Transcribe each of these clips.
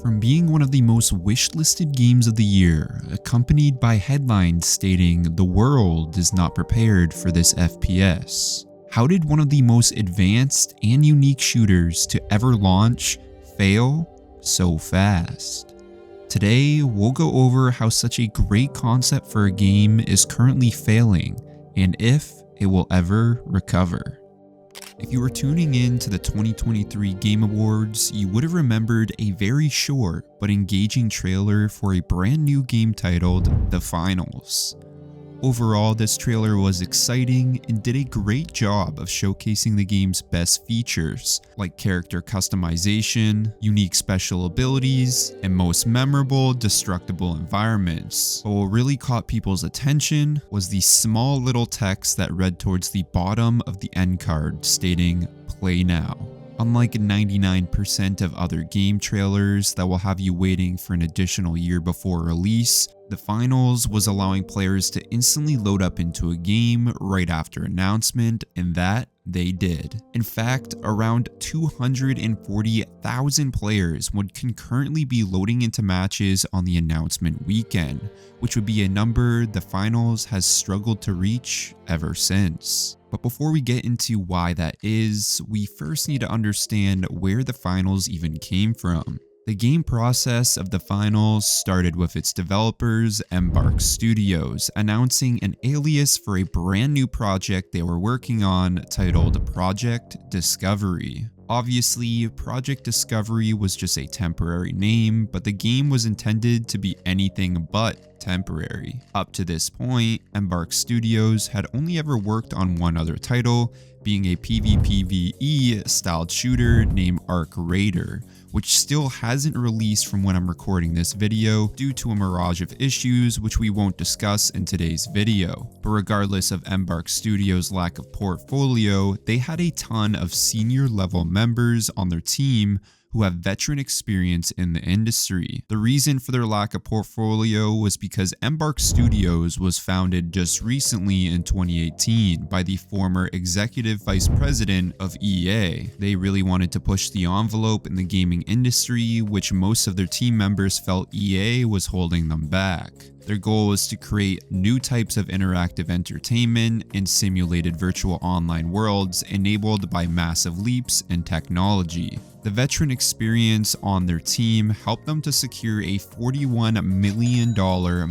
From being one of the most wish-listed games of the year, accompanied by headlines stating the world is not prepared for this FPS, how did one of the most advanced and unique shooters to ever launch fail so fast? Today, we'll go over how such a great concept for a game is currently failing and if it will ever recover. If you were tuning in to the 2023 Game Awards, you would have remembered a very short but engaging trailer for a brand new game titled The Finals. Overall, this trailer was exciting and did a great job of showcasing the game's best features, like character customization, unique special abilities, and most memorable, destructible environments. But what really caught people's attention was the small little text that read towards the bottom of the end card stating, "Play now." Unlike 99% of other game trailers that will have you waiting for an additional year before release, The Finals was allowing players to instantly load up into a game right after announcement, and that they did. In fact, around 240,000 players would concurrently be loading into matches on the announcement weekend, which would be a number The Finals has struggled to reach ever since. But before we get into why that is, we first need to understand where The Finals even came from. The game process of The Finals started with its developers, Embark Studios, announcing an alias for a brand new project they were working on titled Project Discovery. Obviously, Project Discovery was just a temporary name, but the game was intended to be anything but temporary. Up to this point, Embark Studios had only ever worked on one other title, being a PvPvE styled shooter named Arc Raider, which still hasn't released from when I'm recording this video due to a mirage of issues which we won't discuss in today's video. But regardless of Embark Studios' lack of portfolio, they had a ton of senior level members on their team who have veteran experience in the industry. The reason for their lack of portfolio was because Embark Studios was founded just recently in 2018 by the former executive vice president of EA. They really wanted to push the envelope in the gaming industry, which most of their team members felt EA was holding them back. Their goal was to create new types of interactive entertainment in simulated virtual online worlds enabled by massive leaps in technology. The veteran experience on their team helped them to secure a $41 million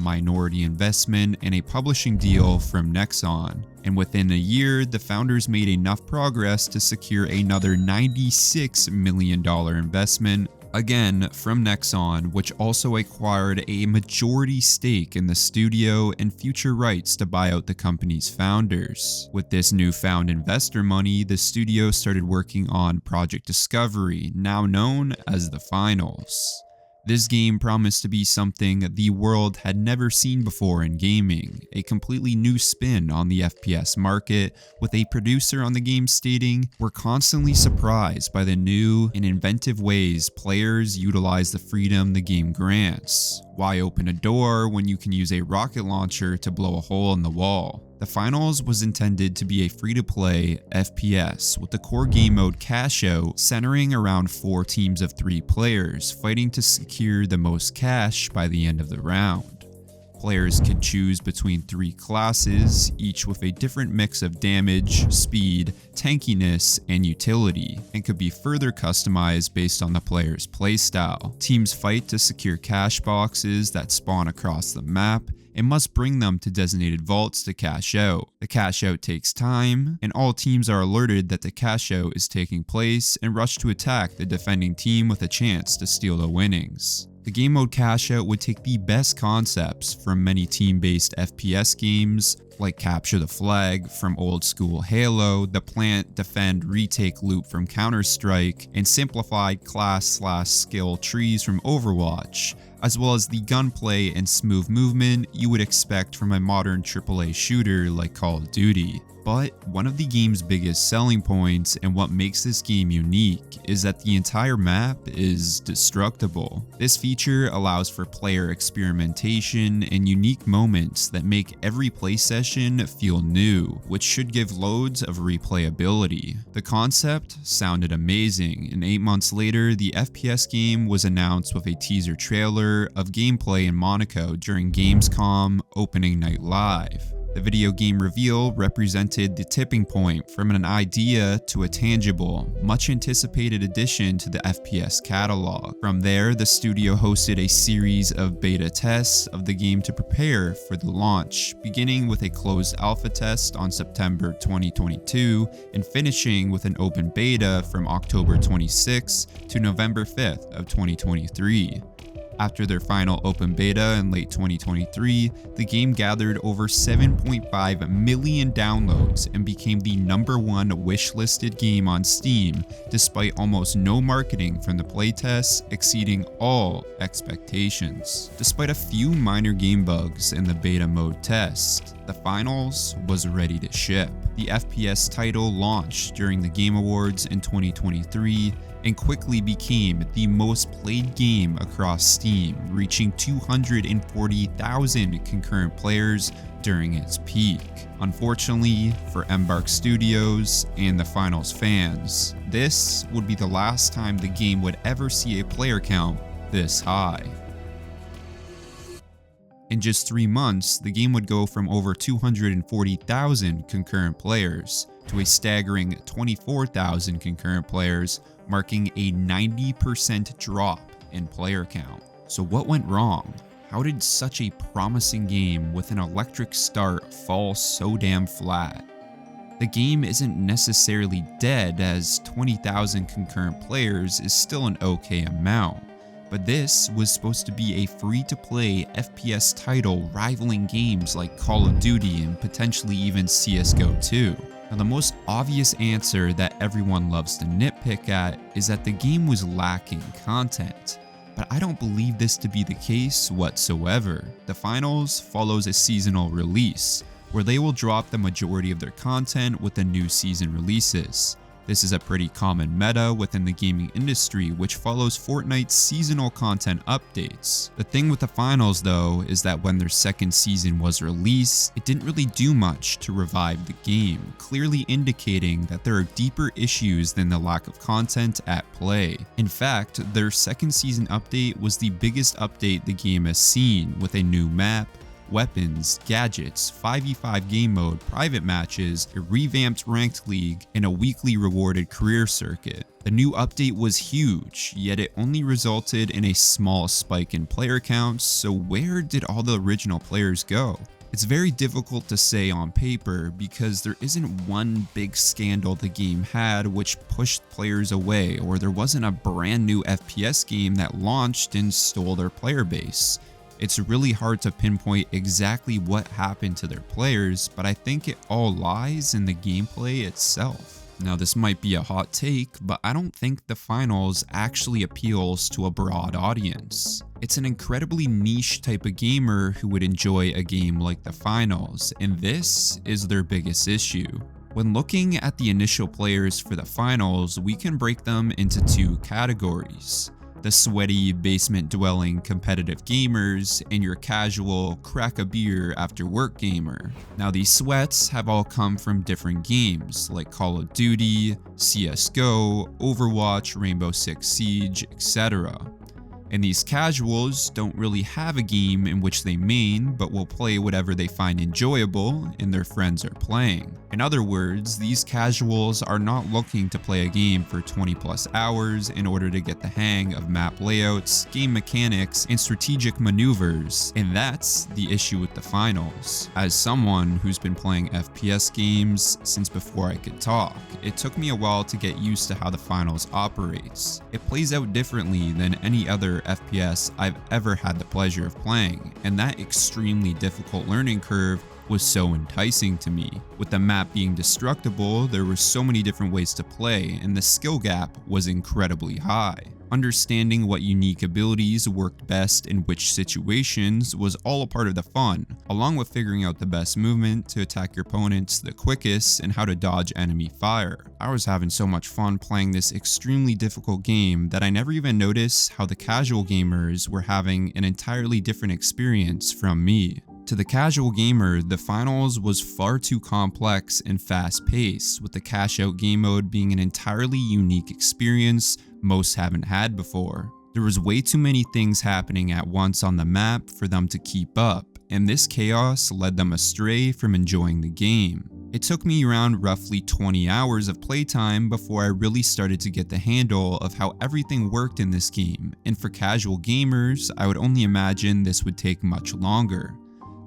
minority investment in a publishing deal from Nexon. And within a year, the founders made enough progress to secure another $96 million investment, again from Nexon, which also acquired a majority stake in the studio and future rights to buy out the company's founders. With this newfound investor money, the studio started working on Project Discovery, now known as The Finals. This game promised to be something the world had never seen before in gaming, a completely new spin on the FPS market, with a producer on the game stating, "We're constantly surprised by the new and inventive ways players utilize the freedom the game grants. Why open a door when you can use a rocket launcher to blow a hole in the wall?" The Finals was intended to be a free-to-play FPS with the core game mode Cash Out centering around 4 teams of 3 players fighting to secure the most cash by the end of the round. Players could choose between 3 classes, each with a different mix of damage, speed, tankiness, and utility, and could be further customized based on the player's playstyle. Teams fight to secure cash boxes that spawn across the map and must bring them to designated vaults to cash out. The cash out takes time, and all teams are alerted that the cash out is taking place and rush to attack the defending team with a chance to steal the winnings. The game mode Cash Out would take the best concepts from many team-based FPS games like Capture the Flag from old school Halo, the Plant, Defend, Retake loop from Counter-Strike, and simplified class/skill trees from Overwatch, as well as the gunplay and smooth movement you would expect from a modern AAA shooter like Call of Duty. But one of the game's biggest selling points and what makes this game unique is that the entire map is destructible. This feature allows for player experimentation and unique moments that make every play session progression feel new, which should give loads of replayability. The concept sounded amazing, and 8 months later, the FPS game was announced with a teaser trailer of gameplay in Monaco during Gamescom Opening Night Live. The video game reveal represented the tipping point from an idea to a tangible, much anticipated addition to the FPS catalog. From there, the studio hosted a series of beta tests of the game to prepare for the launch, beginning with a closed alpha test on September 2022 and finishing with an open beta from October 26 to November 5th of 2023. After their final open beta in late 2023, the game gathered over 7.5 million downloads and became the #1 wishlisted game on Steam, despite almost no marketing from the playtests, exceeding all expectations. Despite a few minor game bugs in the beta mode test, the finals was ready to ship. The FPS title launched during the Game Awards in 2023 and quickly became the most played game across Steam, reaching 240,000 concurrent players during its peak. Unfortunately for Embark Studios and the finals fans, this would be the last time the game would ever see a player count this high. In just 3 months, the game would go from over 240,000 concurrent players to a staggering 24,000 concurrent players, marking a 90% drop in player count. So what went wrong? How did such a promising game with an electric start fall so damn flat? The game isn't necessarily dead, as 20,000 concurrent players is still an okay amount. But this was supposed to be a free-to-play FPS title rivaling games like Call of Duty and potentially even CSGO 2. Now, the most obvious answer that everyone loves to nitpick at is that the game was lacking content. But I don't believe this to be the case whatsoever. The finals follows a seasonal release, where they will drop the majority of their content with the new season releases. This is a pretty common meta within the gaming industry, which follows Fortnite's seasonal content updates. The thing with the finals though is that when their second season was released, it didn't really do much to revive the game, clearly indicating that there are deeper issues than the lack of content at play. In fact, their second season update was the biggest update the game has seen, with a new map, weapons, gadgets, 5v5 game mode, private matches, a revamped ranked league, and a weekly rewarded career circuit. The new update was huge, yet it only resulted in a small spike in player counts, so where did all the original players go? It's very difficult to say on paper because there isn't one big scandal the game had which pushed players away, or there wasn't a brand new FPS game that launched and stole their player base. It's really hard to pinpoint exactly what happened to their players, but I think it all lies in the gameplay itself. Now, this might be a hot take, but I don't think the finals actually appeals to a broad audience. It's an incredibly niche type of gamer who would enjoy a game like the finals, and this is their biggest issue. When looking at the initial players for the finals, we can break them into 2 categories. The sweaty, basement-dwelling competitive gamers, and your casual, crack-a-beer-after-work gamer. Now, these sweats have all come from different games, like Call of Duty, CSGO, Overwatch, Rainbow Six Siege, etc. And these casuals don't really have a game in which they main, but will play whatever they find enjoyable and their friends are playing. In other words, these casuals are not looking to play a game for 20+ hours in order to get the hang of map layouts, game mechanics, and strategic maneuvers, and that's the issue with the finals. As someone who's been playing FPS games since before I could talk, it took me a while to get used to how the finals operates. It plays out differently than any other FPS I've ever had the pleasure of playing, and that extremely difficult learning curve was so enticing to me. With the map being destructible, there were so many different ways to play, and the skill gap was incredibly high. Understanding what unique abilities worked best in which situations was all a part of the fun, along with figuring out the best movement to attack your opponents the quickest and how to dodge enemy fire. I was having so much fun playing this extremely difficult game that I never even noticed how the casual gamers were having an entirely different experience from me. To the casual gamer, the finals was far too complex and fast-paced, with the cash-out game mode being an entirely unique experience most haven't had before. There was way too many things happening at once on the map for them to keep up, and this chaos led them astray from enjoying the game. It took me around roughly 20 hours of playtime before I really started to get the handle of how everything worked in this game, and for casual gamers, I would only imagine this would take much longer.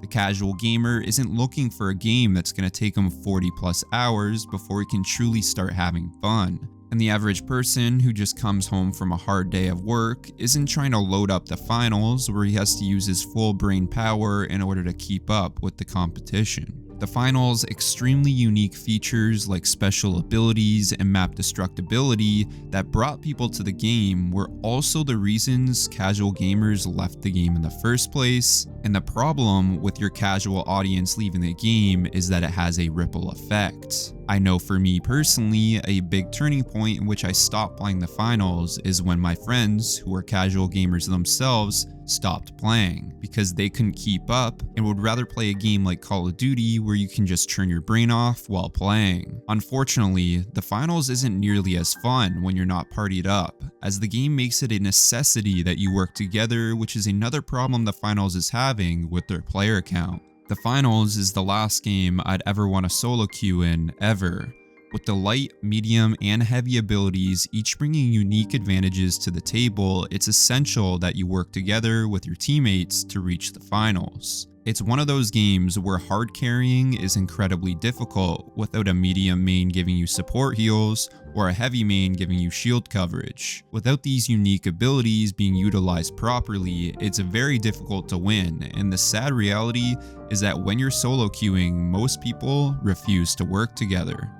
The casual gamer isn't looking for a game that's going to take him 40 plus hours before he can truly start having fun. And the average person who just comes home from a hard day of work isn't trying to load up the finals where he has to use his full brain power in order to keep up with the competition. The finals' extremely unique features like special abilities and map destructibility that brought people to the game were also the reasons casual gamers left the game in the first place, and the problem with your casual audience leaving the game is that it has a ripple effect. I know for me personally, a big turning point in which I stopped playing the finals is when my friends, who are casual gamers themselves, stopped playing because they couldn't keep up and would rather play a game like Call of Duty where you can just turn your brain off while playing. Unfortunately, the finals isn't nearly as fun when you're not partied up, as the game makes it a necessity that you work together, which is another problem the finals is having with their player count. The finals is the last game I'd ever want to solo queue in, ever. With the light, medium, and heavy abilities each bringing unique advantages to the table, it's essential that you work together with your teammates to reach the finals. It's one of those games where hard carrying is incredibly difficult without a medium main giving you support heals or a heavy main giving you shield coverage. Without these unique abilities being utilized properly, it's very difficult to win, and the sad reality is that when you're solo queuing, most people refuse to work together.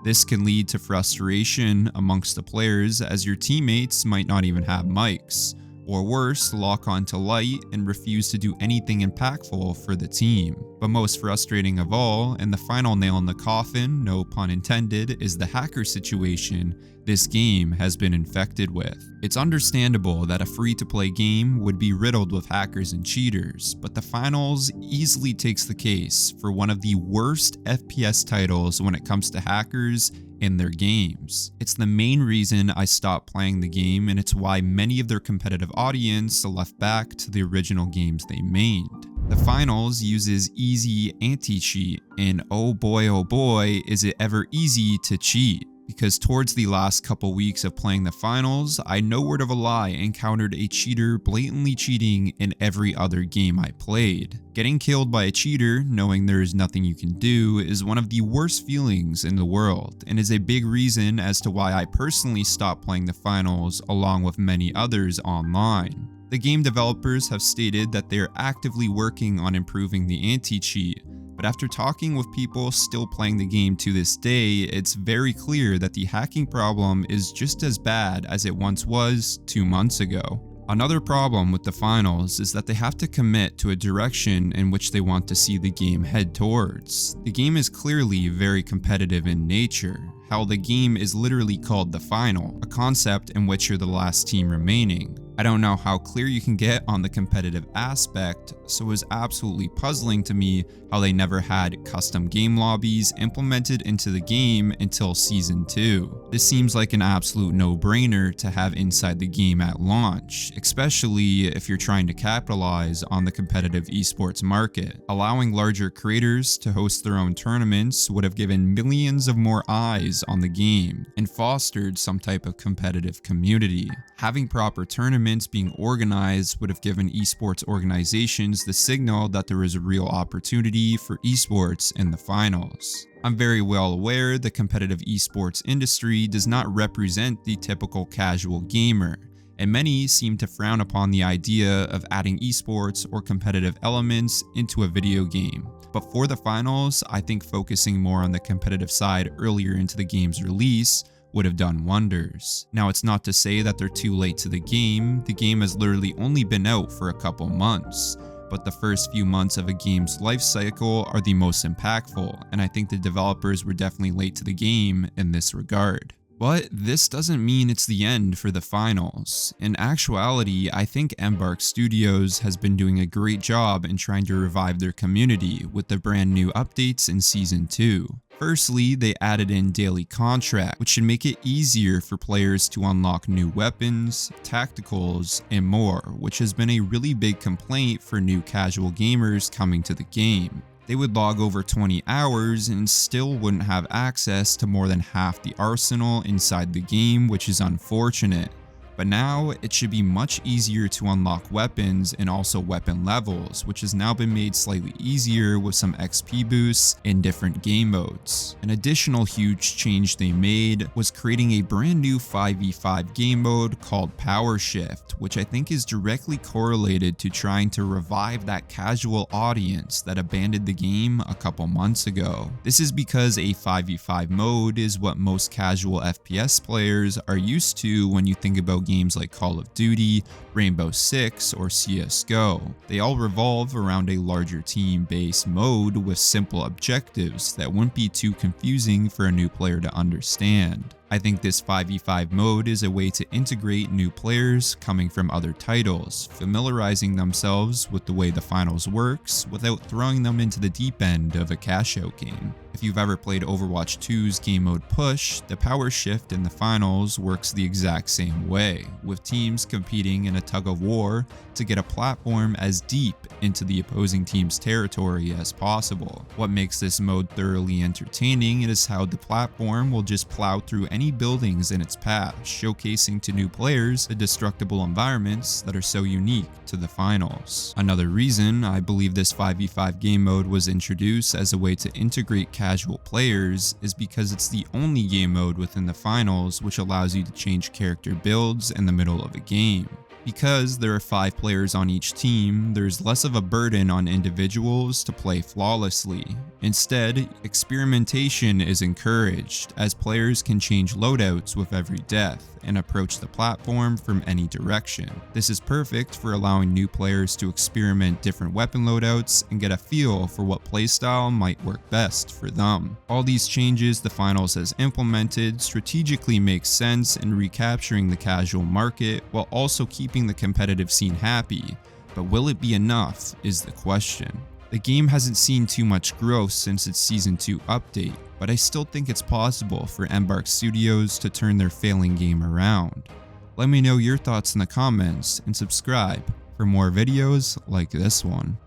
This can lead to frustration amongst the players as your teammates might not even have mics, or worse, lock onto light and refuse to do anything impactful for the team. But most frustrating of all, and the final nail in the coffin, no pun intended, is the hacker situation this game has been infected with. It's understandable that a free-to-play game would be riddled with hackers and cheaters, but the finals easily takes the case for one of the worst FPS titles when it comes to hackers in their games. It's the main reason I stopped playing the game, and it's why many of their competitive audience left back to the original games they mained. The finals uses easy anti-cheat, and oh boy is it ever easy to cheat. Because towards the last couple weeks of playing the finals, I no word of a lie encountered a cheater blatantly cheating in every other game I played. Getting killed by a cheater, knowing there is nothing you can do, is one of the worst feelings in the world, and is a big reason as to why I personally stopped playing the finals along with many others online. The game developers have stated that they are actively working on improving the anti-cheat, but after talking with people still playing the game to this day, it's very clear that the hacking problem is just as bad as it once was 2 months ago. Another problem with the finals is that they have to commit to a direction in which they want to see the game head towards. The game is clearly very competitive in nature. Hell, the game is literally called the final, a concept in which you're the last team remaining. I don't know how clear you can get on the competitive aspect, so it was absolutely puzzling to me how they never had custom game lobbies implemented into the game until Season 2. This seems like an absolute no-brainer to have inside the game at launch, especially if you're trying to capitalize on the competitive esports market. Allowing larger creators to host their own tournaments would have given millions of more eyes on the game and fostered some type of competitive community. Having proper tournaments being organized would have given esports organizations the signal that there is a real opportunity for esports in the finals. I'm very well aware the competitive esports industry does not represent the typical casual gamer, and many seem to frown upon the idea of adding esports or competitive elements into a video game. But for the finals, I think focusing more on the competitive side earlier into the game's release would have done wonders. Now, it's not to say that they're too late to the game has literally only been out for a couple months, but the first few months of a game's life cycle are the most impactful, and I think the developers were definitely late to the game in this regard. But this doesn't mean it's the end for the finals. In actuality, I think Embark Studios has been doing a great job in trying to revive their community with the brand new updates in Season 2. Firstly, they added in daily contract, which should make it easier for players to unlock new weapons, tacticals, and more, which has been a really big complaint for new casual gamers coming to the game. They would log over 20 hours and still wouldn't have access to more than half the arsenal inside the game, which is unfortunate. But now, it should be much easier to unlock weapons and also weapon levels, which has now been made slightly easier with some XP boosts in different game modes. An additional huge change they made was creating a brand new 5v5 game mode called Power Shift, which I think is directly correlated to trying to revive that casual audience that abandoned the game a couple months ago. This is because a 5v5 mode is what most casual FPS players are used to when you think about games like Call of Duty, Rainbow Six, or CSGO. They all revolve around a larger team-based mode with simple objectives that wouldn't be too confusing for a new player to understand. I think this 5v5 mode is a way to integrate new players coming from other titles, familiarizing themselves with the way the finals works without throwing them into the deep end of a cash-out game. If you've ever played Overwatch 2's game mode Push, the power shift in the finals works the exact same way, with teams competing in a tug-of-war to get a platform as deep into the opposing team's territory as possible. What makes this mode thoroughly entertaining is how the platform will just plow through any buildings in its path, showcasing to new players the destructible environments that are so unique to the finals. Another reason I believe this 5v5 game mode was introduced as a way to integrate casual players is because it's the only game mode within the finals which allows you to change character builds in the middle of a game. Because there are 5 players on each team, there's less of a burden on individuals to play flawlessly. Instead, experimentation is encouraged, as players can change loadouts with every death and approach the platform from any direction. This is perfect for allowing new players to experiment different weapon loadouts and get a feel for what playstyle might work best for them. All these changes the finals has implemented strategically make sense in recapturing the casual market while also keeping the competitive scene happy, but will it be enough is the question. The game hasn't seen too much growth since its Season 2 update, but I still think it's possible for Embark Studios to turn their failing game around. Let me know your thoughts in the comments and subscribe for more videos like this one.